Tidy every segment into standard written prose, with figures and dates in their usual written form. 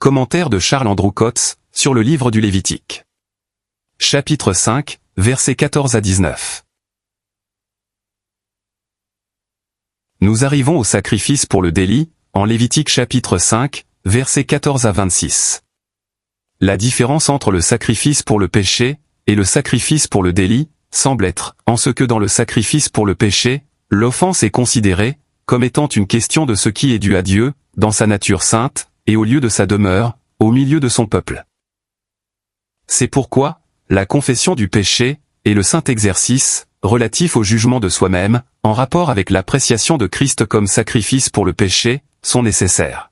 Commentaire de Charles Andrew Coates, sur le livre du Lévitique. Chapitre 5, versets 14 à 19. Nous arrivons au sacrifice pour le délit, en Lévitique chapitre 5, versets 14 à 26. La différence entre le sacrifice pour le péché, et le sacrifice pour le délit, semble être, en ce que dans le sacrifice pour le péché, l'offense est considérée, comme étant une question de ce qui est dû à Dieu, dans sa nature sainte, et au lieu de sa demeure, au milieu de son peuple. C'est pourquoi, la confession du péché, et le saint exercice, relatif au jugement de soi-même, en rapport avec l'appréciation de Christ comme sacrifice pour le péché, sont nécessaires.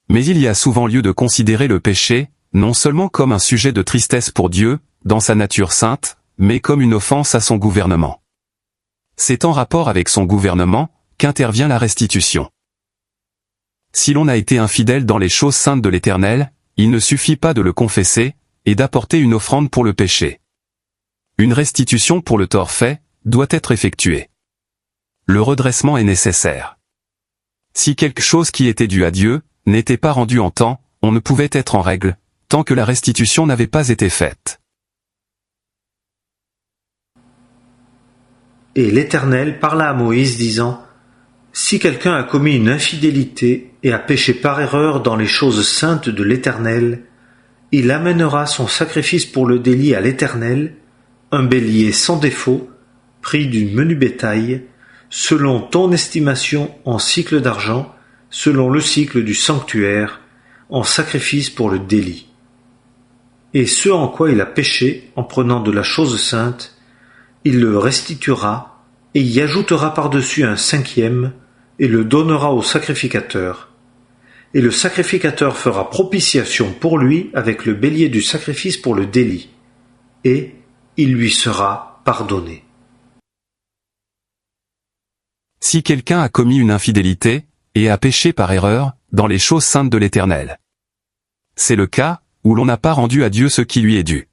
Mais il y a souvent lieu de considérer le péché, non seulement comme un sujet de tristesse pour Dieu, dans sa nature sainte, mais comme une offense à son gouvernement. C'est en rapport avec son gouvernement, qu'intervient la restitution. Si l'on a été infidèle dans les choses saintes de l'Éternel, il ne suffit pas de le confesser, et d'apporter une offrande pour le péché. Une restitution pour le tort fait, doit être effectuée. Le redressement est nécessaire. Si quelque chose qui était dû à Dieu, n'était pas rendu en temps, on ne pouvait être en règle, tant que la restitution n'avait pas été faite. Et l'Éternel parla à Moïse, disant : Si quelqu'un a commis une infidélité et a péché par erreur dans les choses saintes de l'Éternel, il amènera son sacrifice pour le délit à l'Éternel, un bélier sans défaut, pris du menu bétail, selon ton estimation en cycle d'argent, selon le cycle du sanctuaire, en sacrifice pour le délit. Et ce en quoi il a péché en prenant de la chose sainte, il le restituera et y ajoutera par-dessus un cinquième et le donnera au sacrificateur. Et le sacrificateur fera propitiation pour lui avec le bélier du sacrifice pour le délit, et il lui sera pardonné. Si quelqu'un a commis une infidélité, et a péché par erreur, dans les choses saintes de l'Éternel. C'est le cas, où l'on n'a pas rendu à Dieu ce qui lui est dû.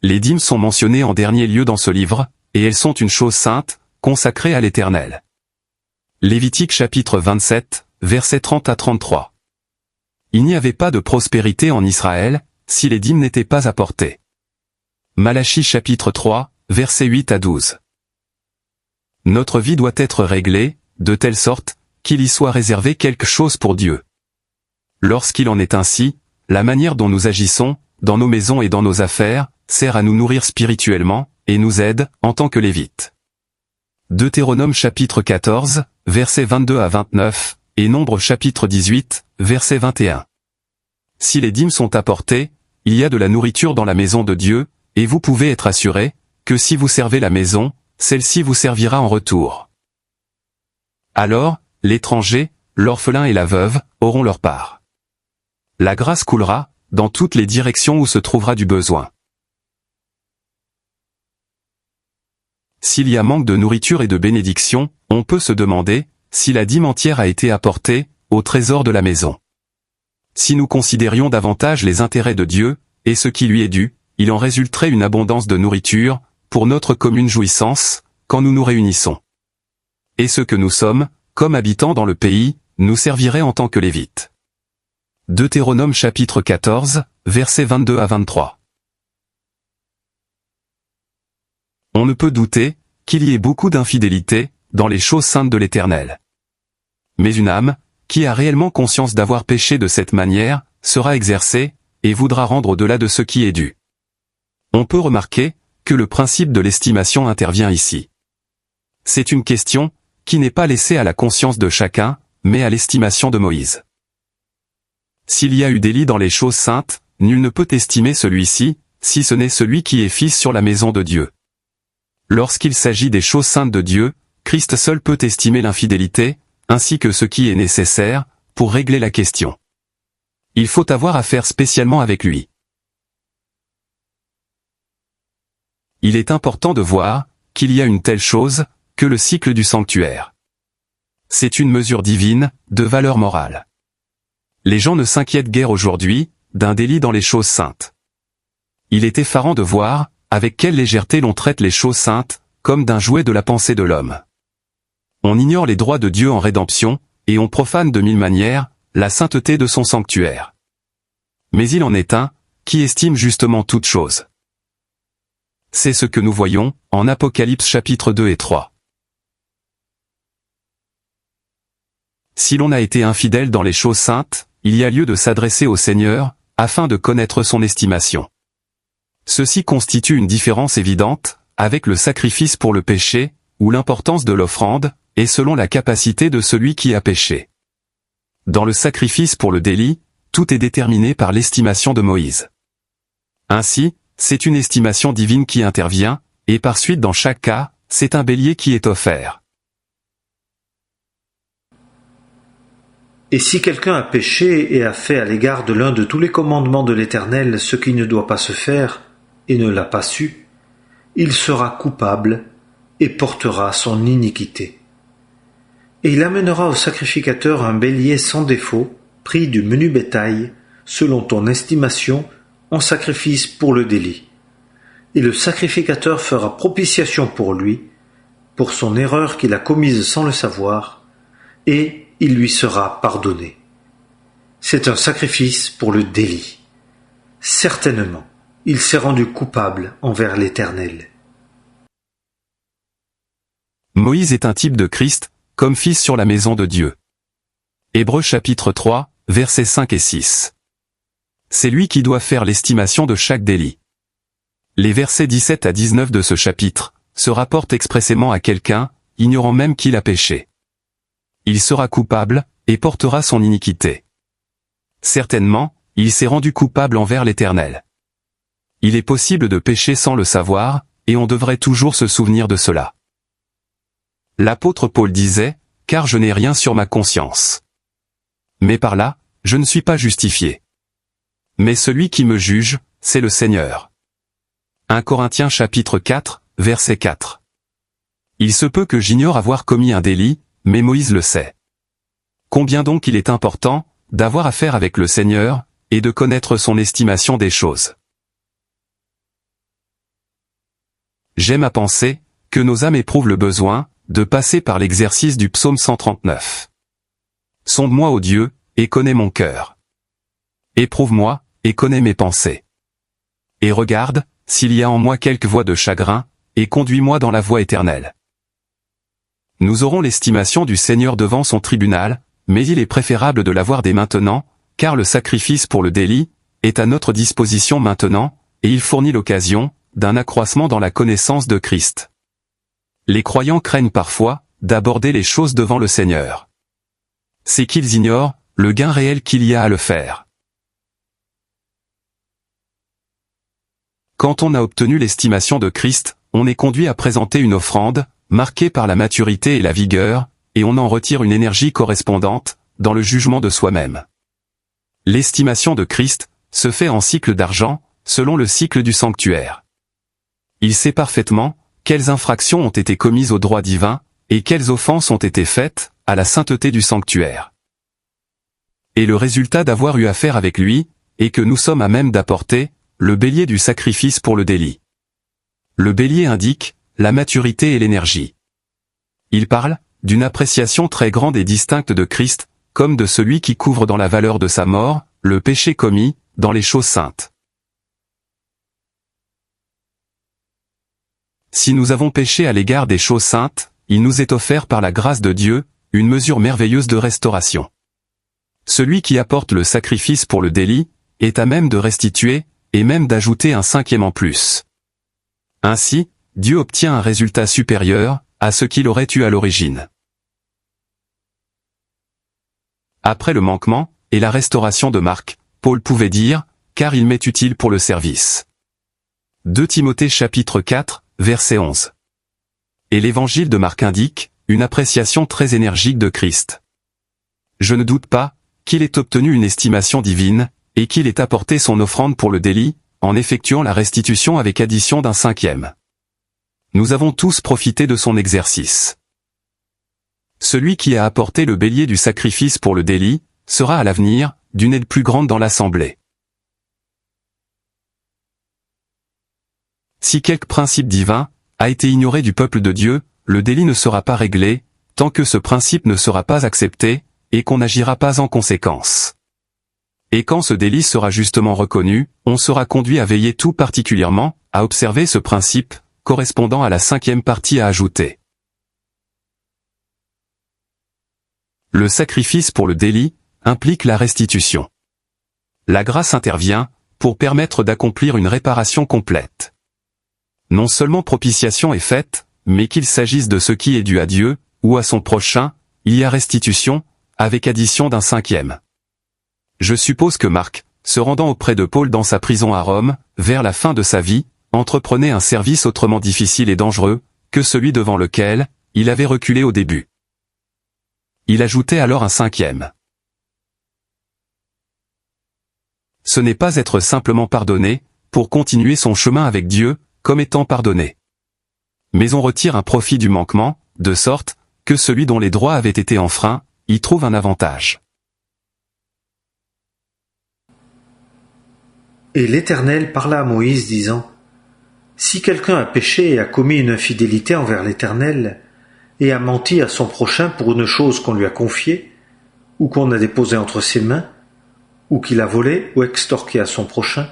Les dîmes sont mentionnées en dernier lieu dans ce livre, et elles sont une chose sainte, consacrée à l'Éternel. Lévitique chapitre 27, versets 30 à 33. Il n'y avait pas de prospérité en Israël, si les dîmes n'étaient pas apportées. Malachie chapitre 3, versets 8 à 12. Notre vie doit être réglée, de telle sorte, qu'il y soit réservé quelque chose pour Dieu. Lorsqu'il en est ainsi, la manière dont nous agissons, dans nos maisons et dans nos affaires, sert à nous nourrir spirituellement, et nous aide, en tant que Lévites. Deutéronome chapitre 14, versets 22 à 29, et Nombre chapitre 18, verset 21. Si les dîmes sont apportées, il y a de la nourriture dans la maison de Dieu, et vous pouvez être assurés, que si vous servez la maison, celle-ci vous servira en retour. Alors, l'étranger, l'orphelin et la veuve, auront leur part. La grâce coulera, dans toutes les directions où se trouvera du besoin. S'il y a manque de nourriture et de bénédiction, on peut se demander, si la dîme entière a été apportée, au trésor de la maison. Si nous considérions davantage les intérêts de Dieu, et ce qui lui est dû, il en résulterait une abondance de nourriture, pour notre commune jouissance, quand nous nous réunissons. Et ce que nous sommes, comme habitants dans le pays, nous servirait en tant que Lévites. Deutéronome chapitre 14, versets 22 à 23. On ne peut douter, qu'il y ait beaucoup d'infidélité, dans les choses saintes de l'Éternel. Mais une âme, qui a réellement conscience d'avoir péché de cette manière, sera exercée, et voudra rendre au-delà de ce qui est dû. On peut remarquer, que le principe de l'estimation intervient ici. C'est une question, qui n'est pas laissée à la conscience de chacun, mais à l'estimation de Moïse. S'il y a eu délit dans les choses saintes, nul ne peut estimer celui-ci, si ce n'est celui qui est fils sur la maison de Dieu. Lorsqu'il s'agit des choses saintes de Dieu, Christ seul peut estimer l'infidélité, ainsi que ce qui est nécessaire, pour régler la question. Il faut avoir affaire spécialement avec lui. Il est important de voir, qu'il y a une telle chose, que le cycle du sanctuaire. C'est une mesure divine, de valeur morale. Les gens ne s'inquiètent guère aujourd'hui, d'un délit dans les choses saintes. Il est effarant de voir, avec quelle légèreté l'on traite les choses saintes, comme d'un jouet de la pensée de l'homme. On ignore les droits de Dieu en rédemption, et on profane de mille manières, la sainteté de son sanctuaire. mais il en est un, qui estime justement toutes choses. C'est ce que nous voyons, en Apocalypse chapitre 2 et 3. Si l'on a été infidèle dans les choses saintes, il y a lieu de s'adresser au Seigneur, afin de connaître son estimation. Ceci constitue une différence évidente, avec le sacrifice pour le péché, où l'importance de l'offrande, est selon la capacité de celui qui a péché. Dans le sacrifice pour le délit, tout est déterminé par l'estimation de Moïse. Ainsi, c'est une estimation divine qui intervient, et par suite dans chaque cas, c'est un bélier qui est offert. Et si quelqu'un a péché et a fait à l'égard de l'un de tous les commandements de l'Éternel ce qui ne doit pas se faire, et ne l'a pas su, il sera coupable et portera son iniquité. Et il amènera au sacrificateur un bélier sans défaut, pris du menu bétail, selon ton estimation, en sacrifice pour le délit. Et le sacrificateur fera propitiation pour lui, pour son erreur qu'il a commise sans le savoir, et il lui sera pardonné. C'est un sacrifice pour le délit. Certainement, il s'est rendu coupable envers l'Éternel. Moïse est un type de Christ, comme fils sur la maison de Dieu. Hébreux chapitre 3, versets 5 et 6. C'est lui qui doit faire l'estimation de chaque délit. Les versets 17 à 19 de ce chapitre se rapportent expressément à quelqu'un, ignorant même qu'il a péché. Il sera coupable, et portera son iniquité. Certainement, il s'est rendu coupable envers l'Éternel. Il est possible de pécher sans le savoir, et on devrait toujours se souvenir de cela. L'apôtre Paul disait, « Car je n'ai rien sur ma conscience. Mais par là, je ne suis pas justifié. Mais celui qui me juge, c'est le Seigneur. » 1 Corinthiens chapitre 4, verset 4. Il se peut que j'ignore avoir commis un délit, mais Moïse le sait. Combien donc il est important d'avoir affaire avec le Seigneur, et de connaître son estimation des choses. J'aime à penser que nos âmes éprouvent le besoin de passer par l'exercice du psaume 139. Sonde-moi, ô Dieu, et connais mon cœur. Éprouve-moi, et connais mes pensées. Et regarde, s'il y a en moi quelque voie de chagrin, et conduis-moi dans la voie éternelle. Nous aurons l'estimation du Seigneur devant son tribunal, mais il est préférable de l'avoir dès maintenant, car le sacrifice pour le délit est à notre disposition maintenant, et il fournit l'occasion d'un accroissement dans la connaissance de Christ. Les croyants craignent parfois d'aborder les choses devant le Seigneur. C'est qu'ils ignorent le gain réel qu'il y a à le faire. Quand on a obtenu l'estimation de Christ, on est conduit à présenter une offrande, marquée par la maturité et la vigueur, et on en retire une énergie correspondante, dans le jugement de soi-même. L'estimation de Christ se fait en cycle d'argent, selon le cycle du sanctuaire. Il sait parfaitement quelles infractions ont été commises au droit divin, et quelles offenses ont été faites à la sainteté du sanctuaire. Et le résultat d'avoir eu affaire avec lui, est que nous sommes à même d'apporter le bélier du sacrifice pour le délit. Le bélier indique la maturité et l'énergie. Il parle d'une appréciation très grande et distincte de Christ, comme de celui qui couvre dans la valeur de sa mort, le péché commis, dans les choses saintes. Si nous avons péché à l'égard des choses saintes, il nous est offert par la grâce de Dieu, une mesure merveilleuse de restauration. Celui qui apporte le sacrifice pour le délit, est à même de restituer, et même d'ajouter un cinquième en plus. Ainsi, Dieu obtient un résultat supérieur à ce qu'il aurait eu à l'origine. Après le manquement et la restauration de Marc, Paul pouvait dire, car il m'est utile pour le service. 2 Timothée chapitre 4, verset 11. Et l'évangile de Marc indique une appréciation très énergique de Christ. Je ne doute pas qu'il ait obtenu une estimation divine, et qu'il ait apporté son offrande pour le délit, en effectuant la restitution avec addition d'un cinquième. Nous avons tous profité de son exercice. Celui qui a apporté le bélier du sacrifice pour le délit, sera à l'avenir d'une aide plus grande dans l'assemblée. Si quelque principe divin a été ignoré du peuple de Dieu, le délit ne sera pas réglé, tant que ce principe ne sera pas accepté, et qu'on n'agira pas en conséquence. Et quand ce délit sera justement reconnu, on sera conduit à veiller tout particulièrement, à observer ce principe, correspondant à la 5e partie à ajouter. Le sacrifice pour le délit implique la restitution. La grâce intervient pour permettre d'accomplir une réparation complète. Non seulement propitiation est faite, mais qu'il s'agisse de ce qui est dû à Dieu ou à son prochain, il y a restitution, avec addition d'un 5e. Je suppose que Marc, se rendant auprès de Paul dans sa prison à Rome, vers la fin de sa vie, entreprenait un service autrement difficile et dangereux que celui devant lequel il avait reculé au début. Il ajoutait alors un 5e. Ce n'est pas être simplement pardonné, pour continuer son chemin avec Dieu, comme étant pardonné. Mais on retire un profit du manquement, de sorte que celui dont les droits avaient été enfreints, y trouve un avantage. Et l'Éternel parla à Moïse, disant, « Si quelqu'un a péché et a commis une infidélité envers l'Éternel, et a menti à son prochain pour une chose qu'on lui a confiée, ou qu'on a déposée entre ses mains, ou qu'il a volé ou extorqué à son prochain,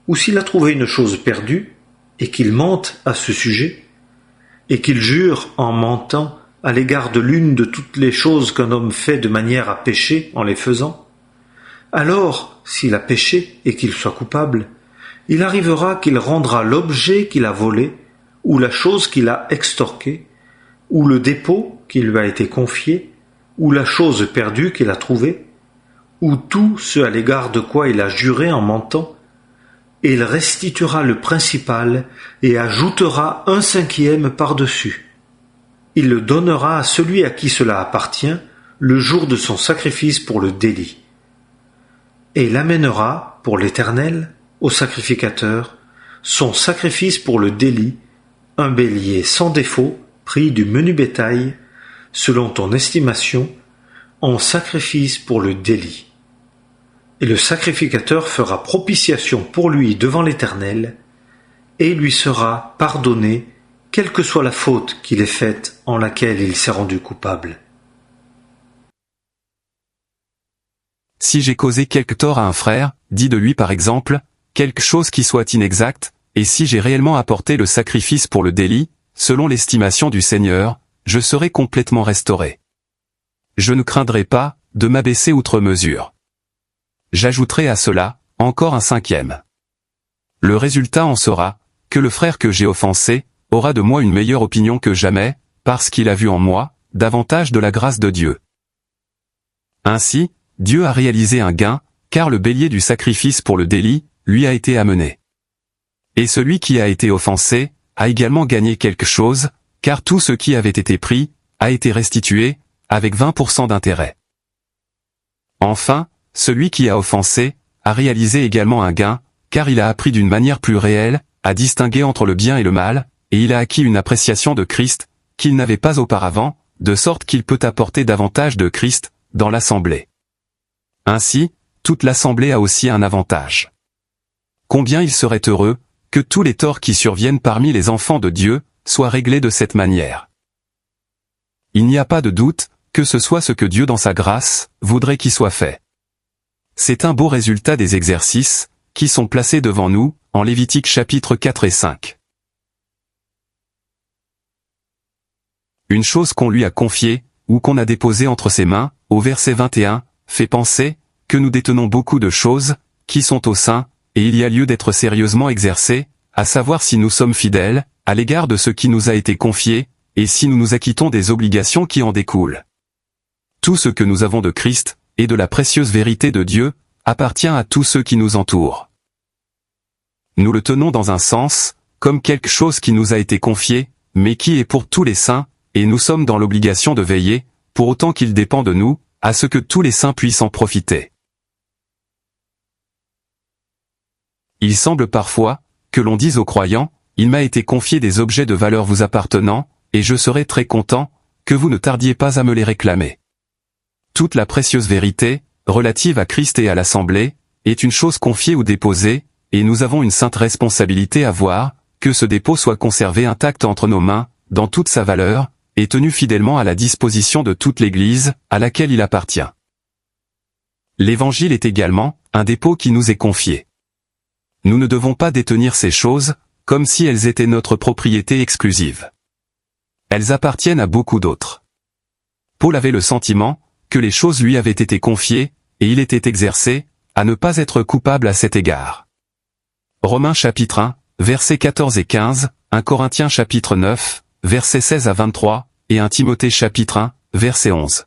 ou s'il a trouvé une chose perdue, et qu'il mente à ce sujet, et qu'il jure en mentant à l'égard de l'une de toutes les choses qu'un homme fait de manière à pécher en les faisant, alors, s'il a péché et qu'il soit coupable, il arrivera qu'il rendra l'objet qu'il a volé, ou la chose qu'il a extorquée, ou le dépôt qui lui a été confié, ou la chose perdue qu'il a trouvée, ou tout ce à l'égard de quoi il a juré en mentant, et il restituera le principal et ajoutera un 5e par-dessus. Il le donnera à celui à qui cela appartient le jour de son sacrifice pour le délit. Et il amènera, pour l'Éternel, au sacrificateur, son sacrifice pour le délit, un bélier sans défaut, pris du menu bétail, selon ton estimation, en sacrifice pour le délit. Et le sacrificateur fera propitiation pour lui devant l'Éternel, et il lui sera pardonné, quelle que soit la faute qu'il ait faite en laquelle il s'est rendu coupable. Si j'ai causé quelque tort à un frère, dis de lui par exemple, quelque chose qui soit inexact, et si j'ai réellement apporté le sacrifice pour le délit, selon l'estimation du Seigneur, je serai complètement restauré. Je ne craindrai pas de m'abaisser outre mesure. J'ajouterai à cela encore un 5e. Le résultat en sera que le frère que j'ai offensé aura de moi une meilleure opinion que jamais, parce qu'il a vu en moi davantage de la grâce de Dieu. Ainsi, Dieu a réalisé un gain, car le bélier du sacrifice pour le délit lui a été amené. Et celui qui a été offensé a également gagné quelque chose, car tout ce qui avait été pris a été restitué, avec 20% d'intérêt. Enfin, celui qui a offensé a réalisé également un gain, car il a appris d'une manière plus réelle à distinguer entre le bien et le mal, et il a acquis une appréciation de Christ qu'il n'avait pas auparavant, de sorte qu'il peut apporter davantage de Christ dans l'assemblée. Ainsi, toute l'assemblée a aussi un avantage. Combien il serait heureux que tous les torts qui surviennent parmi les enfants de Dieu soient réglés de cette manière. Il n'y a pas de doute que ce soit ce que Dieu dans sa grâce voudrait qu'il soit fait. C'est un beau résultat des exercices qui sont placés devant nous en Lévitique chapitres 4 et 5. Une chose qu'on lui a confiée ou qu'on a déposée entre ses mains, au verset 21, fait penser que nous détenons beaucoup de choses qui sont au sein, et il y a lieu d'être sérieusement exercés, à savoir si nous sommes fidèles à l'égard de ce qui nous a été confié, et si nous nous acquittons des obligations qui en découlent. Tout ce que nous avons de Christ, et de la précieuse vérité de Dieu, appartient à tous ceux qui nous entourent. Nous le tenons dans un sens, comme quelque chose qui nous a été confié, mais qui est pour tous les saints, et nous sommes dans l'obligation de veiller, pour autant qu'il dépend de nous, à ce que tous les saints puissent en profiter. Il semble parfois que l'on dise aux croyants, « Il m'a été confié des objets de valeur vous appartenant, et je serai très content que vous ne tardiez pas à me les réclamer. » Toute la précieuse vérité, relative à Christ et à l'Assemblée, est une chose confiée ou déposée, et nous avons une sainte responsabilité à voir que ce dépôt soit conservé intact entre nos mains, dans toute sa valeur, et tenu fidèlement à la disposition de toute l'Église, à laquelle il appartient. L'Évangile est également un dépôt qui nous est confié. Nous ne devons pas détenir ces choses, comme si elles étaient notre propriété exclusive. Elles appartiennent à beaucoup d'autres. Paul avait le sentiment que les choses lui avaient été confiées, et il était exercé à ne pas être coupable à cet égard. Romains chapitre 1, versets 14 et 15, 1 Corinthiens chapitre 9, versets 16 à 23, et 1 Timothée chapitre 1, verset 11.